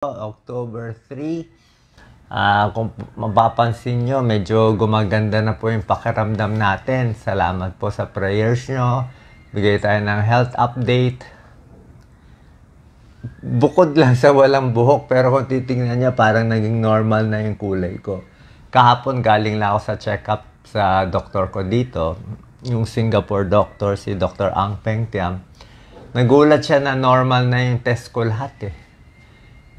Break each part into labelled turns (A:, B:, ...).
A: October 3. Kung mapapansin nyo, medyo gumaganda na po yung pakiramdam natin. Salamat po sa prayers nyo. Bigay tayo ng health update. Bukod lang sa walang buhok, pero kung titingnan nyo, parang naging normal na yung kulay ko. Kahapon galing lang ako sa check-up sa doktor ko dito, yung Singapore doctor, si Dr. Ang Peng Tiam. Nagulat siya na normal na yung test ko lahat eh.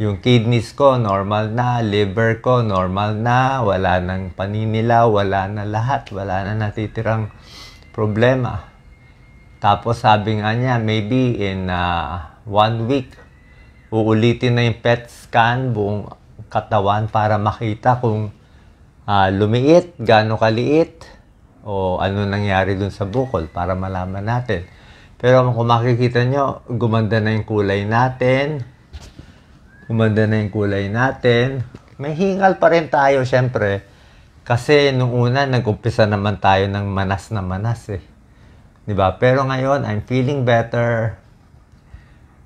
A: Yung kidneys ko, normal na. Liver ko, normal na. Wala nang paninila, wala na lahat. Wala na natitirang problema. Tapos sabi nga niya, maybe in 1 week, uulitin na yung PET scan, buong katawan para makita kung lumiit, gaano kaliit, o ano nangyari dun sa bukol para malaman natin. Pero kung makikita nyo, gumanda na yung kulay natin. Gumanda na yung kulay natin. May hingal pa rin tayo, syempre. Kasi nung una, nag-umpisa naman tayo ng manas na manas eh. Diba? Pero ngayon, I'm feeling better.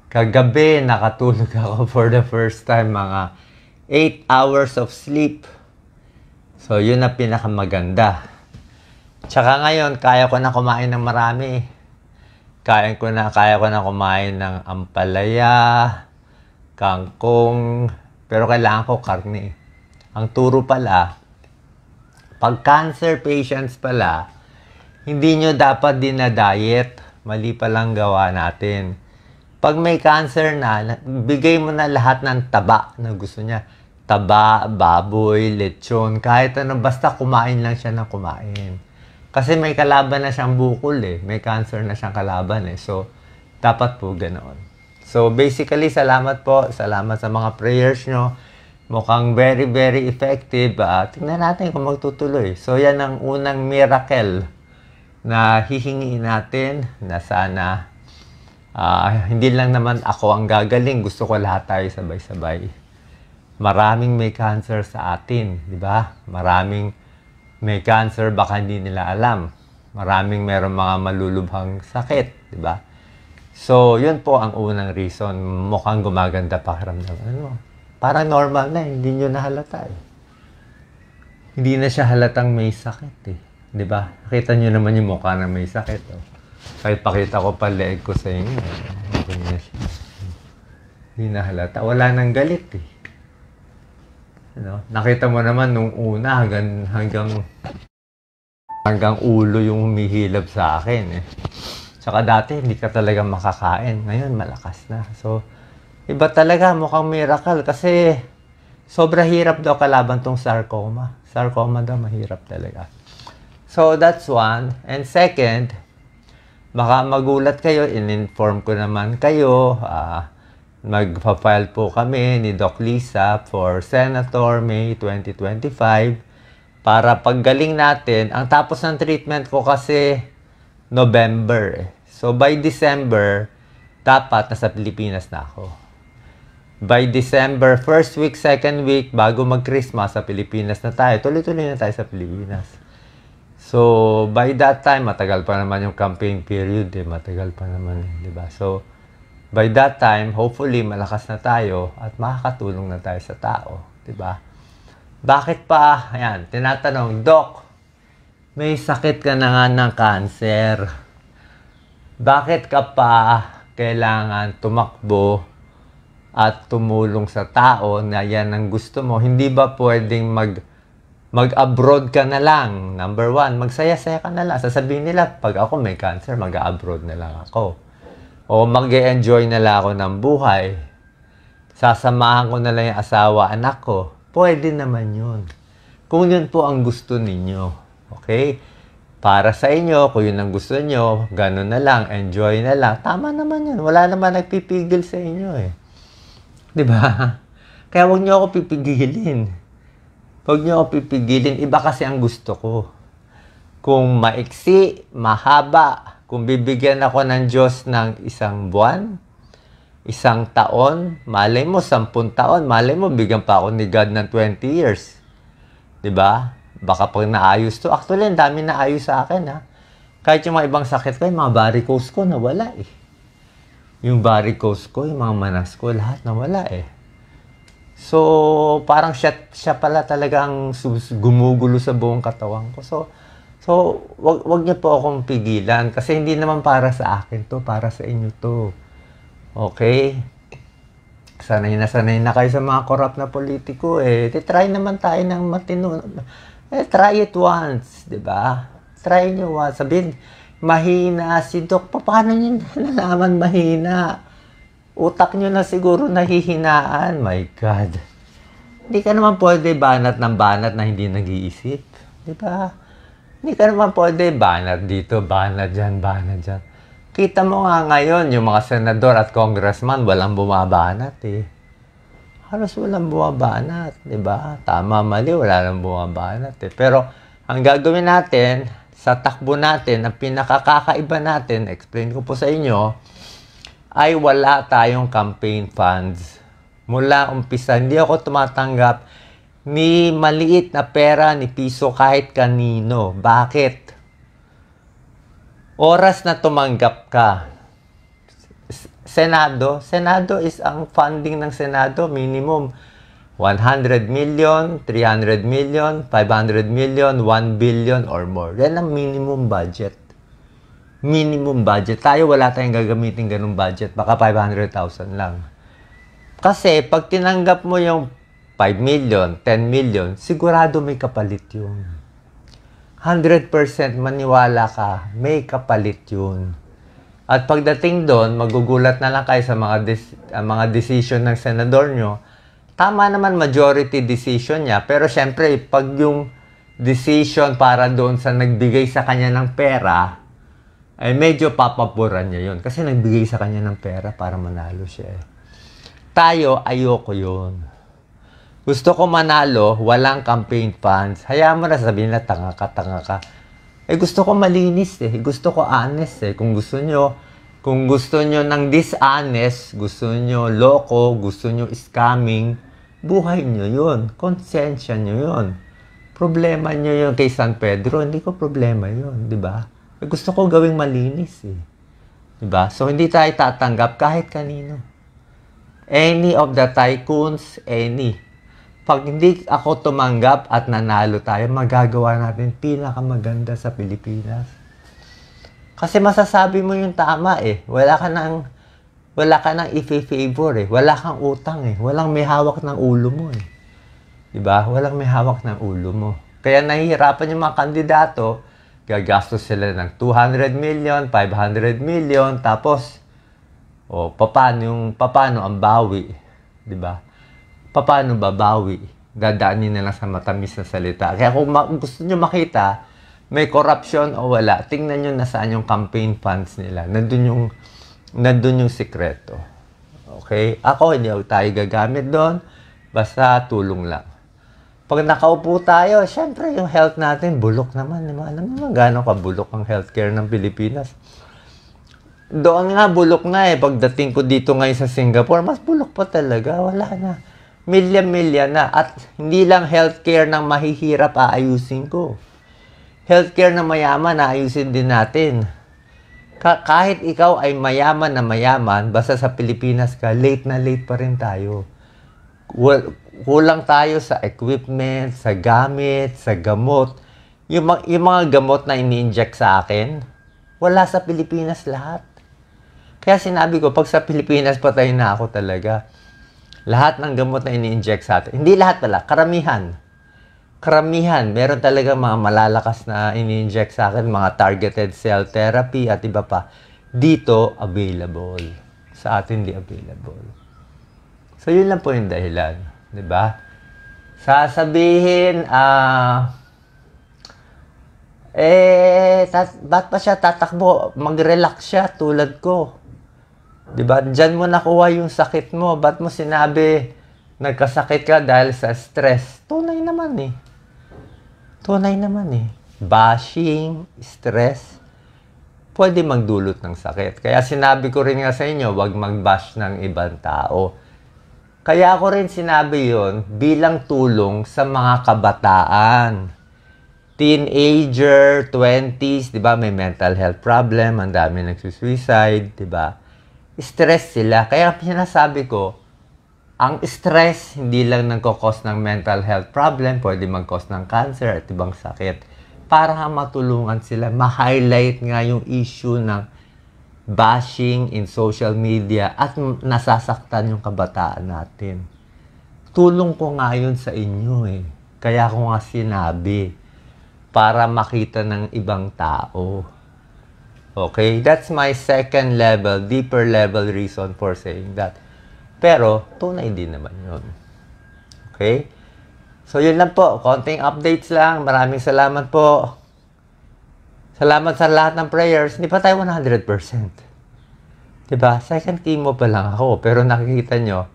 A: Kagabi, nakatulog ako for the first time, mga 8 hours of sleep. So, yun na pinakamaganda. Tsaka ngayon, kaya ko na kumain ng marami. Kaya ko na kumain ng ampalaya, kangkong, pero kailangan ko karne. Ang turo pala, pag cancer patients pala, hindi nyo dapat dinadiet. Mali palang gawa natin. Pag may cancer na, bigay mo na lahat ng taba na gusto niya. Taba, baboy, lechon, kahit ano, basta kumain lang siya ng kumain. Kasi may kalaban na siyang bukol eh. May cancer na siyang kalaban eh. So, dapat po ganoon. So, basically, salamat po. Salamat sa mga prayers nyo. Mukhang very, very effective. Tingnan natin kung magtutuloy. So, yan ang unang miracle na hihingi natin na sana hindi lang naman ako ang gagaling. Gusto ko lahat tayo sabay-sabay. Maraming may cancer sa atin, di ba? Maraming may cancer, baka hindi nila alam. Maraming meron mga malulubhang sakit, di ba? So, yun po ang unang reason. Mukhang gumaganda pakiramdam. Ano? Parang normal na, hindi nyo nahalata eh. Hindi na siya halatang may sakit eh. Di ba? Nakita nyo naman yung mukha na may sakit. Oh. Kahit pakita ko pa leeg ko sa inyo. Hindi na halata. Wala nang galit eh. Ano? Nakita mo naman nung una hanggang ulo yung humihilab sa akin eh. Tsaka dati, hindi ka talaga makakain. Ngayon, malakas na. So, iba talaga, mukhang miracle. Kasi, sobra hirap daw kalaban tong sarcoma. Sarcoma daw, mahirap talaga. So, that's one. And second, baka magulat kayo, in-inform ko naman kayo. Magpa-file po kami ni Doc Lisa for Senator May 2025. Para paggaling natin, ang tapos ng treatment ko kasi November eh. So, by December, dapat nasa Pilipinas na ako. By December, first week, second week, bago mag-Christmas, sa Pilipinas na tayo. Tuloy-tuloy na tayo sa Pilipinas. So, by that time, matagal pa naman yung campaign period eh. Matagal pa naman eh, diba? So, by that time, hopefully, malakas na tayo at makakatulong na tayo sa tao. Diba? Bakit pa? Ayan, tinatanong, Doc, may sakit ka na nga ng cancer. Bakit ka pa kailangan tumakbo at tumulong sa tao na yan ang gusto mo? Hindi ba pwedeng mag-abroad ka na lang? Number one, magsaya-saya ka na lang. Sasabihin nila, pag ako may cancer, mag-abroad na lang ako. O mag-e-enjoy na lang ako ng buhay. Sasamahan ko na lang yung asawa, anak ko. Pwede naman yun. Kung yun po ang gusto ninyo. Okay? Para sa inyo, kung yun ang gusto nyo, ganun na lang, enjoy na lang. Tama naman yun. Wala naman nagpipigil sa inyo eh. Diba? Kaya huwag nyo ako pipigilin. Huwag nyo ako pipigilin. Iba kasi ang gusto ko. Kung maiksi, mahaba, kung bibigyan ako ng Diyos ng 1 buwan, 1 taon, malay mo 10 taon, malay mo bigyan pa ako ni God ng 20 years. Diba? Baka pag naayos to. Actually, ang dami naayos sa akin, ha. Kahit yung mga ibang sakit ko, yung mga varicose ko, nawala eh. Yung varicose ko, yung mga manas ko, lahat nawala eh. So, parang siya pala talagang gumugulo sa buong katawan ko. So wag niyo po akong pigilan kasi hindi naman para sa akin to, para sa inyo to. Okay? Sanay na kayo sa mga corrupt na politiko eh. Try naman tayo ng matino. Try it once, di ba? Try nyo once. Sabihin, mahina si Doc. Paano nyo nalaman mahina? Utak nyo na siguro nahihinaan. My God. Hindi ka naman pwede banat ng banat na hindi nag-iisip. Di ba? Hindi ka naman pwede banat dito, banat dyan, banat dyan. Kita mo nga ngayon, yung mga senador at congressman, walang bumabanat eh. Halos walang bumabanat, di ba? Tama, mali, wala nang bumabanat eh. Pero, ang gagawin natin, sa takbo natin, ang pinakakaiba natin, explain ko po sa inyo, ay wala tayong campaign funds. Mula umpisa, hindi ako tumatanggap ni maliit na pera, ni piso kahit kanino. Bakit? Oras na tumanggap ka. Senado is ang funding ng Senado, minimum 100 million, 300 million, 500 million, 1 billion or more. Yan ang minimum budget. Minimum budget. Tayo wala tayong gagamitin ganung budget. Baka 500,000 lang. Kasi pag tinanggap mo yung 5 million, 10 million, sigurado may kapalit yun. 100% maniwala ka, may kapalit yun. At pagdating doon, magugulat na lang kayo sa mga decision ng senador nyo. Tama naman majority decision niya, pero syempre, pag yung decision para doon sa nagbigay sa kanya ng pera, ay medyo papaboran niya yun. Kasi nagbigay sa kanya ng pera para manalo siya. Tayo, ayoko yun. Gusto ko manalo, walang campaign funds. Hayaan mo na sabihin na tanga ka. Eh gusto ko malinis eh. Gusto ko honest eh. Kung gusto nyo ng dishonest, gusto nyo loko, gusto nyo scamming, buhay nyo yun. Konsensya nyo yun. Problema nyo yun kay San Pedro, hindi ko problema yun, di ba? Eh, gusto ko gawing malinis eh. Di ba? So hindi tayo tatanggap kahit kanino. Any of the tycoons, any. Pag hindi ako tumanggap at nanalo tayo, magagawa natin pinakamaganda sa Pilipinas. Kasi masasabi mo yung tama eh. Wala ka nang i-favor eh. Wala kang utang eh. Walang may hawak ng ulo mo eh. Diba? Walang may hawak ng ulo mo. Kaya nahihirapan yung mga kandidato, gagastos sila ng 200 million, 500 million, tapos, paano ang bawi? Diba? Paano babawi? Dadaanin na lang sa matamis na salita. Kaya kung gusto nyo makita, may corruption o wala, tingnan nyo na saan yung campaign funds nila. Nandun yung sikreto. Okay? Ako, hindi tayo gagamit doon. Basta tulong lang. Pag nakaupo tayo, syempre yung health natin, bulok naman. Alam naman gano'ng kabulok ang healthcare ng Pilipinas. Doon nga, bulok na eh. Pagdating ko dito ngayon sa Singapore, mas bulok pa talaga. Wala na. Milya-milya na. At hindi lang healthcare ng mahihirap aayusin ko. Healthcare ng mayaman, aayusin din natin. Kahit ikaw ay mayaman na mayaman, basta sa Pilipinas ka, late na late pa rin tayo. Kulang tayo sa equipment, sa gamit, sa gamot. Yung mga gamot na ini-inject sa akin, wala sa Pilipinas lahat. Kaya sinabi ko, pag sa Pilipinas, patay na ako talaga. Lahat ng gamot na ini-inject sa atin. Hindi lahat pala, karamihan. Meron talaga mga malalakas na ini-inject sa akin, mga targeted cell therapy at iba pa. Dito, available. Sa atin, di available. So, yun lang po yung dahilan. Diba? Sasabihin, ba't pa siya tatakbo? Mag-relax siya tulad ko. Diba? Diyan mo nakuha yung sakit mo. Ba't mo sinabi nagkasakit ka dahil sa stress? Tunay naman eh. Bashing, stress, pwede magdulot ng sakit. Kaya sinabi ko rin nga sa inyo, huwag mag-bash ng ibang tao. Kaya ako rin sinabi yon bilang tulong sa mga kabataan. Teenager, 20s, di ba? May mental health problem, ang dami nagsusuicide, di ba? Stress sila. Kaya sinasabi ko, ang stress, hindi lang nagkakos ng mental health problem, pwede mag-cause ng cancer at ibang sakit. Para matulungan sila, ma-highlight nga yung issue ng bashing in social media at nasasaktan yung kabataan natin. Tulong ko nga yun sa inyo eh. Kaya ko nga sinabi, para makita ng ibang tao. Okay? That's my second level, deeper level reason for saying that. Pero, tunay din naman yun. Okay? So, yun lang po. Konting updates lang. Maraming salamat po. Salamat sa lahat ng prayers. Hindi pa tayo 100%. Diba? Second chemo pa lang ako. Pero nakikita nyo,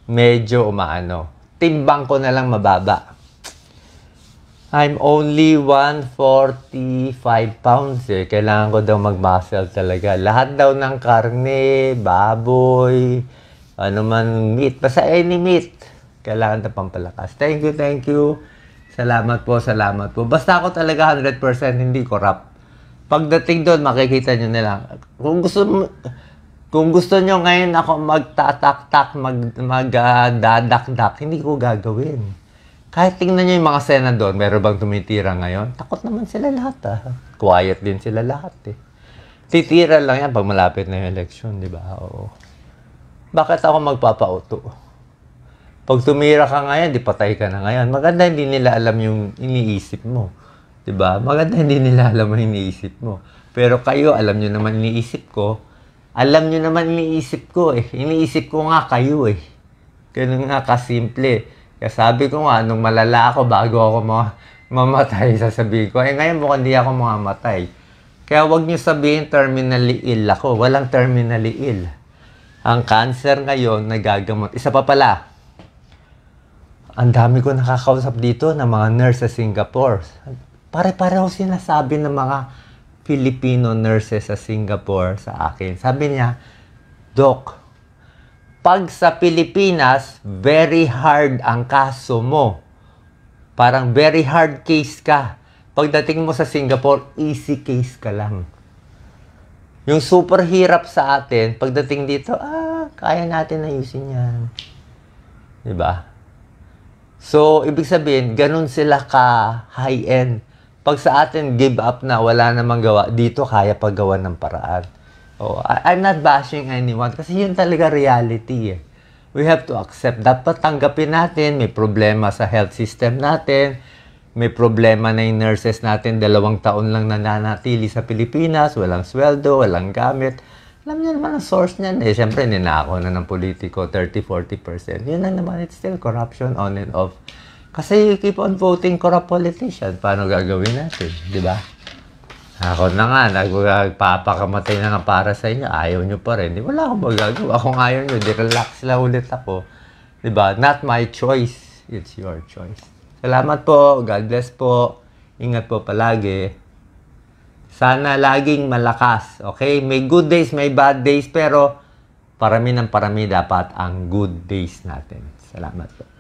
A: medyo umaano. Timbang ko na lang mababa. I'm only 145 pounds eh. Kailangan ko daw mag-muscle talaga. Lahat daw ng karne, baboy, ano man meat. Basta any meat. Kailangan na pampalakas. Thank you, thank you. Salamat po, salamat po. Basta ako talaga 100% hindi corrupt. Pagdating doon, makikita nyo na lang. Kung gusto nyo ngayon ako magtatak-tak, magdadakdak, hindi ko gagawin. Kahit tingnan nyo yung mga senador, meron bang tumitira ngayon? Takot naman sila lahat Quiet din sila lahat eh. Titira lang yan pag malapit na yung election, di ba? Oo. Bakit ako magpapauto? Pag tumira ka ngayon, di patay ka na ngayon. Maganda hindi nila alam yung iniisip mo. Diba? Maganda hindi nila alam yung iniisip mo. Pero kayo, alam nyo naman iniisip ko. Alam nyo naman iniisip ko eh. Iniisip ko nga kayo eh. Ganun nga kasimple. Kaya sabi ko nga, nung malala ako, bago ako mamatay, sasabihin ko, ngayon mukhang hindi ako mamamatay. Kaya wag nyo sabihin terminally ill ako. Walang terminally ill. Ang cancer ngayon, nagagamot. Isa pa pala, ang dami ko nakakausap dito ng mga nurse sa Singapore. Pare-pareho sinasabi ng mga Filipino nurses sa Singapore sa akin. Sabi niya, Doc, pag sa Pilipinas, very hard ang kaso mo. Parang very hard case ka. Pagdating mo sa Singapore, easy case ka lang. Yung super hirap sa atin, pagdating dito, kaya natin ayusin yan. Diba? So, ibig sabihin, ganun sila ka high-end. Pag sa atin, give up na, wala namang gawa. Dito, kaya paggawa ng paraan. Oh, I'm not bashing anyone kasi yun talaga reality eh. We have to accept. Dapat tanggapin natin, may problema sa health system natin, may problema na yung nurses natin, 2 taon lang nananatili sa Pilipinas, walang sweldo, walang gamit. Alam niyo naman ang source niyan eh. Siyempre, ninako na ng politiko, 30-40%. Yun na naman, it's still corruption on and off. Kasi you keep on voting corrupt politician. Paano gagawin natin? Di ba? Ako na nga, nagpapakamatay na nga para sa inyo. Ayaw nyo pa rin. Di wala akong magagawa. Kung ayaw nyo, di-relax lang ulit ako. Di ba? Not my choice. It's your choice. Salamat po. God bless po. Ingat po palagi. Sana laging malakas. Okay? May good days, may bad days. Pero parami ng parami dapat ang good days natin. Salamat po.